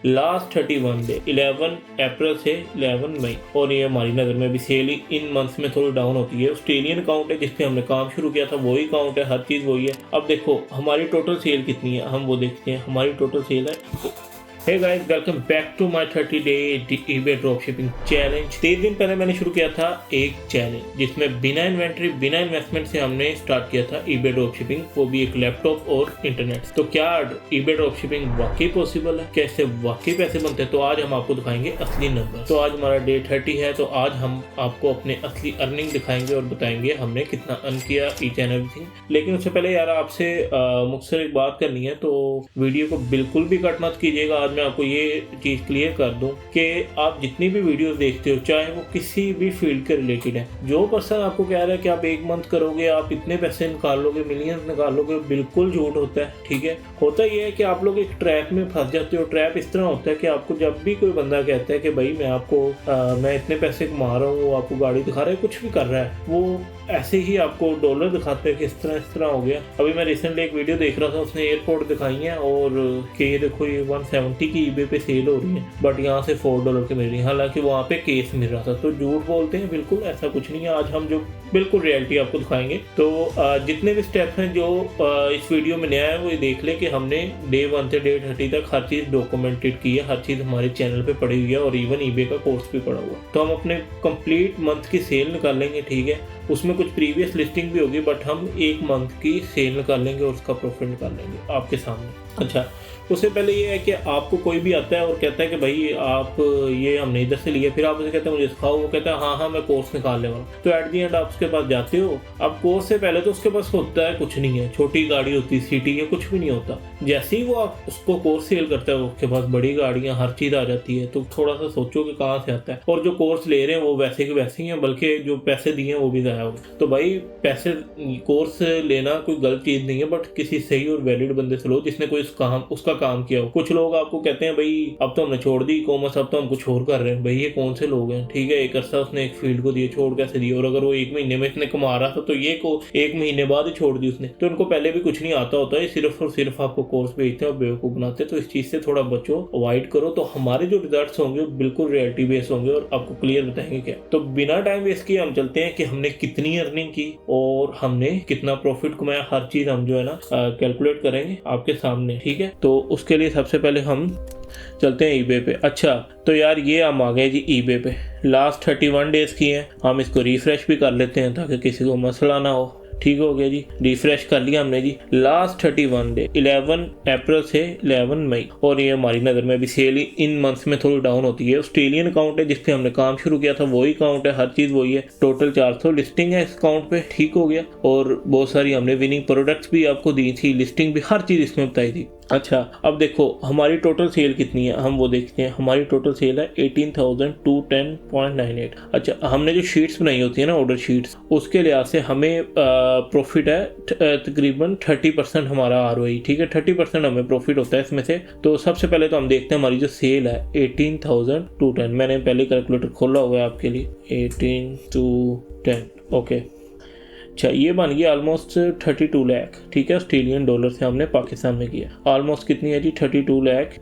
Last 31 day 11 अप्रैल से 11 मई, और ये हमारी नज़र में भी सेल इन मंथ्स में थोड़ी डाउन होती है। ऑस्ट्रेलियन अकाउंट है जिस पे हमने काम शुरू किया था, वही अकाउंट है, हर चीज़ वही है। अब देखो हमारी टोटल सेल कितनी है, हम वो देखते हैं। हमारी टोटल सेल है hey guys, welcome back to my 30 day eBay dropshipping challenge. 3 दिन पहले मैंने शुरू किया था एक चैलेंज जिसमें बिना इन्वेंट्री बिना इन्वेस्टमेंट से हमने स्टार्ट किया था eBay ड्रॉपशिपिंग, वो भी एक लैपटॉप और इंटरनेट। तो क्या eBay ड्रॉपशिपिंग वाकई पॉसिबल है, कैसे वाकई पैसे बनते हैं, तो आज हम आपको दिखाएंगे असली नंबर। तो आज हमारा डे 30 है, तो आज हम आपको अपने असली अर्निंग दिखाएंगे और बताएंगे हमने कितना अर्न किया ईच एंड एवरीथिंग। लेकिन उससे पहले यार आपसे मुझसे एक बात करनी है, तो वीडियो को बिल्कुल भी कट मत कीजिएगा। मैं आपको ये चीज़ क्लियर कर दूं कि आप जितनी भी वीडियोस देखते हो, चाहे वो किसी भी फील्ड के रिलेटेड है, जो पर्सन आपको कह रहा है कि आप 1 मंथ करोगे आप इतने पैसे निकाल लोगे, मिलियंस निकाल लोगे, बिल्कुल झूठ होता है। ठीक है, होता ये है कि आप लोग एक ट्रैप में फंस जाते हो। ट्रैप इस तरह होता है कि आपको जब भी कोई बंदा कहता है कि भाई मैं इतने पैसे कमा रहा हूँ, आपको गाड़ी दिखा रहा है, कुछ भी कर रहा है, वो ऐसे ही आपको डॉलर दिखाते हैं कि इस तरह हो गया। अभी मैं रिसेंटली एक वीडियो देख रहा था, उसने एयरपोर्ट दिखाई है और कि ये देखो ये 170 की eBay पे सेल हो रही है, बट यहाँ से $4 की मिल रही है, हालांकि वहाँ पे केस मिल रहा था। तो झूठ बोलते हैं, बिल्कुल ऐसा कुछ नहीं है। आज हम जो बिल्कुल रियलिटी आपको दिखाएंगे। तो जितने भी स्टेप्स हैं जो इस वीडियो में नया है वो ये देख ले कि हमने डे 1 से डे 30 तक हर चीज़ डॉक्यूमेंटेड की है, हर चीज़ हमारे चैनल पे पड़ी हुई है और इवन eBay का कोर्स भी पड़ा हुआ है। तो हम अपने कंप्लीट मंथ की सेल निकालेंगे, ठीक है, उसमें कुछ प्रीवियस लिस्टिंग भी होगी, बट हम 1 मंथ की सेल निकाल लेंगे और उसका प्रॉफिट निकाल लेंगे आपके सामने। अच्छा, उससे पहले ये है कि आपको कोई भी आता है और कहता है कि भाई आप ये हमने इधर से लिया, फिर आप उसे कहते हैं मुझे सिखाओ, वो कहता है हाँ मैं कोर्स निकालने वाला। तो एट दी एंड आप उसके पास जाते हो। अब कोर्स से पहले तो उसके पास होता है कुछ नहीं है, छोटी गाड़ी होती है, सिटी है, कुछ भी नहीं होता। जैसे ही वो आप उसको कोर्स सेल करता है, उसके पास बड़ी गाड़ियाँ हर चीज़ आ जाती है। तो थोड़ा सा सोचो कि कहाँ से आता है। और जो कोर्स ले रहे हैं वो वैसे के वैसे ही हैं, बल्कि जो पैसे दिए हैं वो भी ज़ाया हो गए। तो भाई पैसे कोर्स लेना कोई गलत चीज़ नहीं है, बट किसी सही और वैलिड बंदे से लो जिसने कोई उसका काम किया हो। कुछ लोग आपको कहते हैं भाई अब तो हमने छोड़ दी कॉमर्स, अब तो हम कुछ और कर रहे हैं। भाई ये कौन से लोग हैं? ठीक है, एक अरसा उसने एक फील्ड को दिए, छोड़ कैसे दिया? और अगर वो 1 महीने में इसने कमा रहा था तो ये को 1 महीने बाद ही छोड़ दी उसने। तो उनको पहले भी कुछ नहीं आता होता है, सिर्फ और सिर्फ आपको कोर्स भेजते हैं और बेवकूफ़ बनाते हैं। तो इस चीज़ से थोड़ा बचो, अवॉइड करो। तो हमारे जो रिजल्ट्स होंगे बिल्कुल रियलिटी बेस होंगे और आपको क्लियर बताएंगे क्या। तो बिना टाइम वेस्ट किए हम चलते हैं कि हमने कितनी अर्निंग की और हमने कितना प्रॉफिट कमाया। हर चीज़ हम जो है ना कैलकुलेट करेंगे आपके सामने, ठीक है। तो उसके लिए सबसे पहले हम चलते हैं eBay पे। अच्छा, तो यार ये हम आ गए जी eBay पे। लास्ट 31 डेज की हैं, हम इसको रिफ्रेश भी कर लेते हैं ताकि किसी को मसला ना हो। ठीक हो गया जी, रिफ्रेश कर लिया हमने जी। लास्ट 31 डे 11 अप्रैल से 11 मई, और ये हमारी नज़र में भी सेल इन मंथ्स में थोड़ी डाउन होती है। ऑस्ट्रेलियन अकाउंट है जिस पे हमने काम शुरू किया था, वही अकाउंट है, हर चीज़ वही है। टोटल 400 लिस्टिंग है इस अकाउंट पे, ठीक हो गया। और बहुत सारी हमने विनिंग प्रोडक्ट्स भी आपको दी थी, लिस्टिंग भी, हर चीज़ इसमें बताई थी। अच्छा, अब देखो हमारी टोटल सेल कितनी है, हम वो देखते हैं। हमारी टोटल सेल है 18,210.98। अच्छा, हमने जो शीट्स बनाई होती है ना, ऑर्डर शीट्स, उसके लिहाज से हमें प्रॉफिट है तकरीबन 30% हमारा ROI, ठीक है, 30% हमें प्रॉफिट होता है इसमें से। तो सबसे पहले तो हम देखते हैं हमारी जो सेल है 18,210। मैंने पहले कैलकुलेटर खोला हुआ है आपके लिए, 18,210, ओके। अच्छा, ये बन गया ऑलमोस्ट 32 लाख, ठीक है, ऑस्ट्रेलियन डॉलर से हमने पाकिस्तान में किया। ऑलमोस्ट कितनी है जी? 32 लाख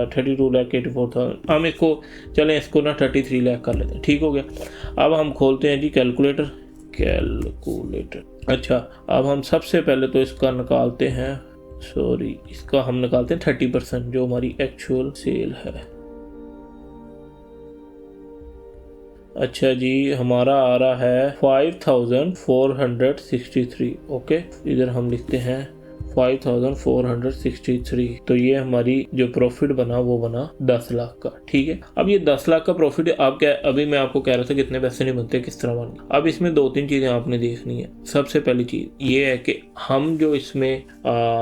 84,000। हम इसको चलें इसको ना 33 लाख कर लेते हैं, ठीक हो गया। अब हम खोलते हैं जी कैलकुलेटर। अच्छा, अब हम सबसे पहले तो इसका निकालते हैं, इसका हम निकालते हैं 30% जो हमारी एक्चुअल सेल है। अच्छा जी, हमारा आ रहा है 5,463, ओके। इधर हम लिखते हैं 5,463। तो ये हमारी जो प्रॉफिट बना वो बना 10 लाख का, ठीक है। अब ये 10 लाख का प्रॉफिट आप क्या, अभी मैं आपको कह रहा था कितने पैसे नहीं बनते, किस तरह बन। अब इसमें 2-3 चीज़ें आपने देखनी है। सबसे पहली चीज़ ये है कि हम जो इसमें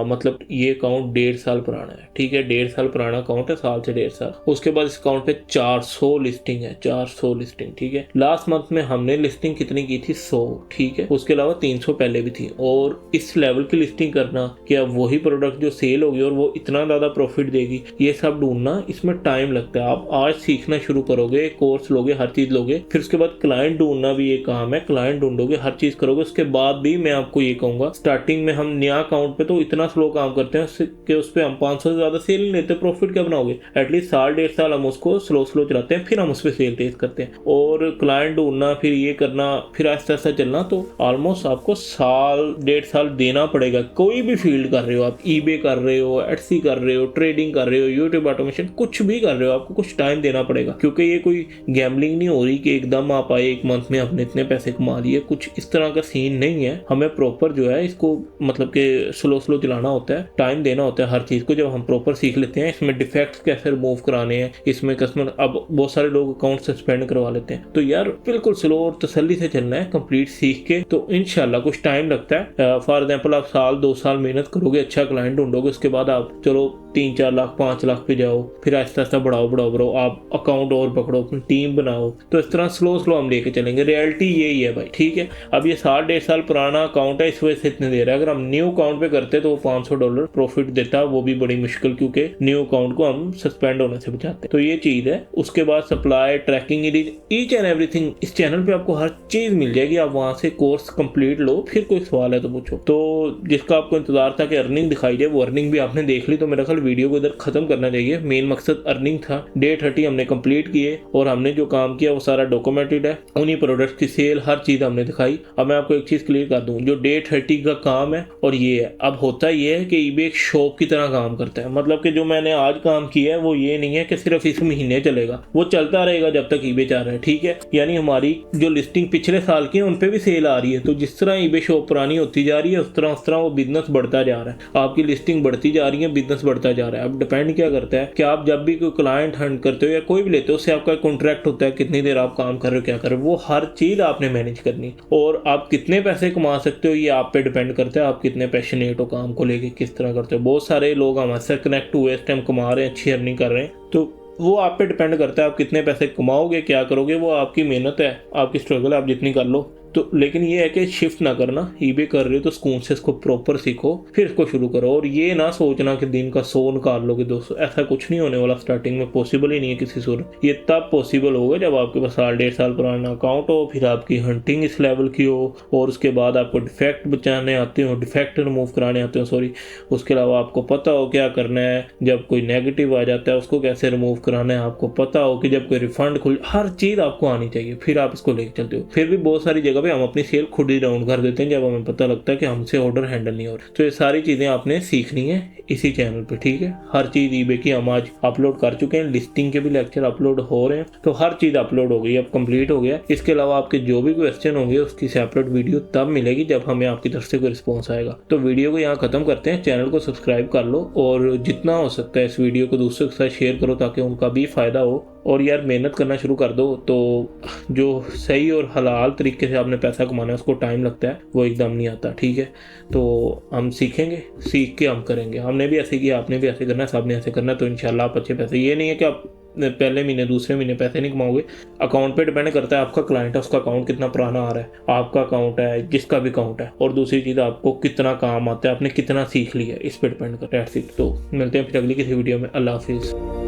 मतलब ये अकाउंट 1.5 साल पुराना है, ठीक है, 1.5 साल पुराना अकाउंट है, साल से 1.5 साल। उसके बाद इस अकाउंट पे 400 लिस्टिंग है, 400 लिस्टिंग, ठीक है। लास्ट मंथ में हमने लिस्टिंग कितनी की थी? 100, ठीक है। उसके अलावा 300 पहले भी थी। और इस लेवल की लिस्टिंग करना कि अब वही प्रोडक्ट जो सेल होगी और वो इतना ज़्यादा प्रॉफिट देगी, ये सब ढूंढना इसमें टाइम लगता है। आप आज सीखना शुरू करोगे, कोर्स लोगे, हर चीज़ लोगे, फिर उसके बाद क्लाइंट ढूंढना भी ये काम है, क्लाइंट ढूंढोगे, हर चीज़ करोगे, उसके बाद भी मैं आपको ये कहूँगा स्टार्टिंग में हम नया अकाउंट पे तो इतना स्लो काम करते हैं कि उस पर हम 500 से ज़्यादा सेल नहीं लेते, प्रॉफिट क्या बनाओगे? एटलीस्ट साल 1.5 साल हम उसको स्लो चलाते हैं, फिर हम उस पर सेल तेज करते हैं और क्लाइंट ढूंढना, फिर ये करना, फिर आहिस्ता आहिस्ता चलना, तो ऑलमोस्ट आपको साल 1.5 साल देना पड़ेगा। कोई भी फील्ड कर रहे हो आप, ईबे कर रहे हो, एटसी कर रहे हो, ट्रेडिंग कर रहे हो, यूट्यूब ऑटोमेशन, कुछ भी कर रहे हो, आपको कुछ टाइम देना पड़ेगा, क्योंकि ये कोई गैम्बलिंग नहीं हो रही कि एकदम आप आए 1 मंथ में आपने इतने पैसे कमा लिए, कुछ इस तरह का सीन नहीं है। हमें प्रॉपर जो है इसको मतलब कि स्लो चलाना होता है, टाइम देना होता है हर चीज़ को। जब हम प्रॉपर सीख लेते हैं इसमें डिफेक्ट्स कैसे रिमूव कराने हैं, इसमें कस्टमर, अब बहुत सारे लोग अकाउंट सस्पेंड करवा लेते हैं, तो यार बिल्कुल स्लो और तसल्ली से चलना है, कंप्लीट सीख के, तो इंशाल्लाह कुछ टाइम लगता है। फॉर एग्जांपल आप साल 2 साल मेहनत करोगे, अच्छा क्लाइंट ढूंढोगे, उसके बाद आप चलो 3-4 लाख 5 लाख पे जाओ, फिर आहिस्ता आहिस्ता बढ़ाओ, आप अकाउंट और पकड़ो, अपनी टीम बनाओ, तो इस तरह स्लो हम लेके चलेंगे। रियलिटी यही है भाई, ठीक है। अब ये साल 1.5 साल पुराना अकाउंट है, इस वजह से इतने दे रहा है। अगर हम न्यू अकाउंट पे करते तो वो $500 प्रॉफिट देता, वो भी बड़ी मुश्किल, क्योंकि न्यू अकाउंट को हम सस्पेंड होने से बचाते हैं। तो ये चीज़ है। उसके बाद supply, tracking, each and everything इस चैनल पे आपको हर चीज़ मिल जाएगी। आप वहाँ से कोर्स कंप्लीट लो, फिर कोई सवाल है तो पूछो। तो जिसका आपको इंतजार था कि अर्निंग दिखाई जाए, वो अर्निंग भी आपने देख ली, तो मेरा ख्याल वीडियो को इधर खत्म करना चाहिए। मेन मकसद अर्निंग था। डे 30 हमने कंप्लीट किए और हमने जो काम किया वो सारा डॉक्यूमेंटेड है। उन्हीं प्रोडक्ट्स की सेल, हर चीज़ हमने दिखाई। अब मैं आपको एक चीज़ क्लियर कर दूं, जो डे 30 का काम है और ये है, अब होता ये है कि ईबे एक शॉप की तरह काम करता है। मतलब कि जो मैंने आज काम किया है वो ये नहीं है कि सिर्फ इस महीने चलेगा, वो चलता रहेगा जब तक ईबे चल रहा है, ठीक है। यानी हमारी जो लिस्टिंग पिछले साल की है उन पे भी सेल आ रही है, तो जिस तरह ईबे शॉप पुरानी होती जा रही है उस तरह वो बिजनेस बढ़ता जा रहा है। आपकी लिस्टिंग बढ़ती जा रही है, बिजनेस बढ़ता जा रहा है। अब डिपेंड क्या करता है कि आप जब भी कोई क्लाइंट हंट करते हो या कोई भी लेते हो, उससे आपका कॉन्ट्रैक्ट होता है, कितनी देर आप काम कर रहे हो, क्या कर रहे हो, वो हर चीज़ आपने मैनेज करनी। और आप कितने पैसे कमा सकते हो ये आप पे डिपेंड करता है, आप कितने पैशनेट हो काम को लेके, किस तरह करते हो। बहुत सारे लोग हमारे से कनेक्ट हुए, इस टाइम कमा रहे हैं, अच्छी अर्निंग कर रहे हैं, तो वो आप पे डिपेंड करता है आप कितने पैसे कमाओगे, क्या करोगे, वो आपकी मेहनत है, आपकी स्ट्रगल है, आप जितनी कर लो। तो लेकिन ये है कि शिफ्ट ना करना, ईबे कर रहे हो तो सुकून से इसको प्रॉपर सीखो, फिर इसको शुरू करो। और ये ना सोचना कि दिन का 100 निकाल लोगे 200, ऐसा कुछ नहीं होने वाला। स्टार्टिंग में पॉसिबल ही नहीं है किसी सूरत। ये तब पॉसिबल होगा जब आपके पास साल 1.5 साल पुराना अकाउंट हो, फिर आपकी हंटिंग इस लेवल की हो, और उसके बाद आपको डिफेक्ट बचाने आते हो, डिफेक्ट रिमूव कराने आते हो, सॉरी। उसके अलावा आपको पता हो क्या करना है, जब कोई नेगेटिव आ जाता है उसको कैसे रिमूव कराना है, आपको पता हो कि जब कोई रिफंड खुल, हर चीज़ आपको आनी चाहिए, फिर आप इसको लेके चलते हो। फिर भी बहुत सारी जगह पे हम अपनी सेल खुद ही डाउन कर देते हैं जब हमें पता लगता है कि हमसे ऑर्डर हैंडल नहीं हो रहा। तो ये सारी चीज़ें आपने सीखनी है इसी चैनल पे, ठीक है। हर चीज़ ईबे की हम आज अपलोड कर चुके हैं, लिस्टिंग के भी लेक्चर अपलोड हो रहे हैं, तो हर चीज़ अपलोड हो गई, अब कंप्लीट हो गया। इसके अलावा आपके जो भी क्वेश्चन होंगे उसकी सेपरेट वीडियो तब मिलेगी जब हमें आपकी तरफ से कोई रिस्पॉन्स आएगा। तो वीडियो को यहाँ खत्म करते हैं। चैनल को सब्सक्राइब कर लो और जितना हो सकता है इस वीडियो को दूसरों के साथ शेयर करो ताकि उनका भी फ़ायदा हो। और यार मेहनत करना शुरू कर दो, तो जो सही और हलाल तरीके से आपने पैसा कमाना है उसको टाइम लगता है, वो एकदम नहीं आता, ठीक है। तो हम सीखेंगे, सीख के हम करेंगे। हमने भी ऐसे किया, आपने भी ऐसे करना है, सबने ऐसे करना है, तो इंशाल्लाह आप अच्छे पैसे, ये नहीं है कि आप पहले महीने दूसरे महीने पैसे नहीं कमाओगे। अकाउंट पे डिपेंड करता है, आपका क्लाइंट है उसका अकाउंट कितना पुराना आ रहा है, आपका अकाउंट है, जिसका भी अकाउंट है, और दूसरी चीज़ आपको कितना काम आता है, आपने कितना सीख लिया, इस पर डिपेंड करता है। तो मिलते हैं फिर अगली किसी वीडियो में। अल्लाह हाफिज़।